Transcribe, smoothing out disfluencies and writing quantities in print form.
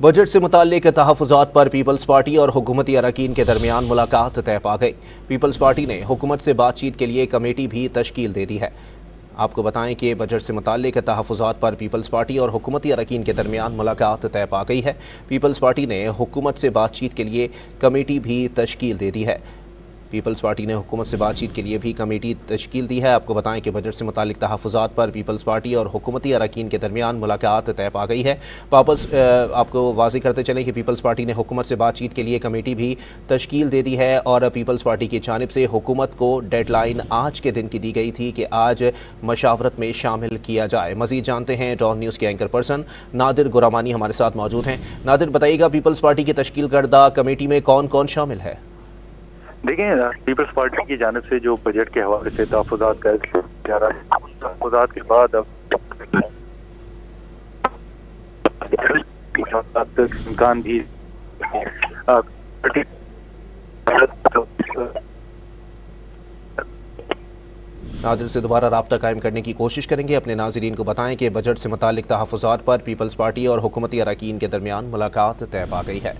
Budget سے متعلق تحفظات پر پیپلز پارٹی اور حکومتی اراکین کے درمیان ملاقات طے پا گئی۔ پیپلز پارٹی نے حکومت سے بات چیت کے لیے کمیٹی بھی تشکیل دے دی ہے۔ آپ کو بتائیں کہ بجٹ سے متعلق تحفظات پر پیپلز پارٹی اور حکومتی اراکین کے درمیان ملاقات طے پا گئی ہے۔ پیپلز پارٹی نے حکومت سے بات چیت کے لیے کمیٹی بھی تشکیل دے دی ہے۔ پیپلز پارٹی نے حکومت سے بات چیت کے لیے بھی کمیٹی تشکیل دی ہے۔ آپ کو بتائیں کہ بجٹ سے متعلق تحفظات پر پیپلز پارٹی اور حکومتی اراکین کے درمیان ملاقات طے پا گئی ہے۔ آپ کو واضح کرتے چلیں کہ پیپلز پارٹی نے حکومت سے بات چیت کے لیے کمیٹی بھی تشکیل دے دی ہے اور پیپلز پارٹی کی جانب سے حکومت کو ڈیڈ لائن آج کے دن کی دی گئی تھی کہ آج مشاورت میں شامل کیا جائے۔ مزید جانتے ہیں ڈان نیوز کے اینکر پرسن نادر گرامانی ہمارے ساتھ موجود ہیں۔ نادر، بتائیے گا پیپلز پارٹی کی تشکیل کردہ کمیٹی میں کون کون شامل ہے؟ دیکھیں، پیپلز پارٹی کی جانب سے جو بجٹ کے حوالے سے تحفظات کا جا رہا ہے، تحفظات کے بعد اب امکان بھی نادر سے دوبارہ رابطہ قائم کرنے کی کوشش کریں گے۔ اپنے ناظرین کو بتائیں کہ بجٹ سے متعلق تحفظات پر پیپلز پارٹی اور حکومتی اراکین کے درمیان ملاقات طے پا گئی ہے۔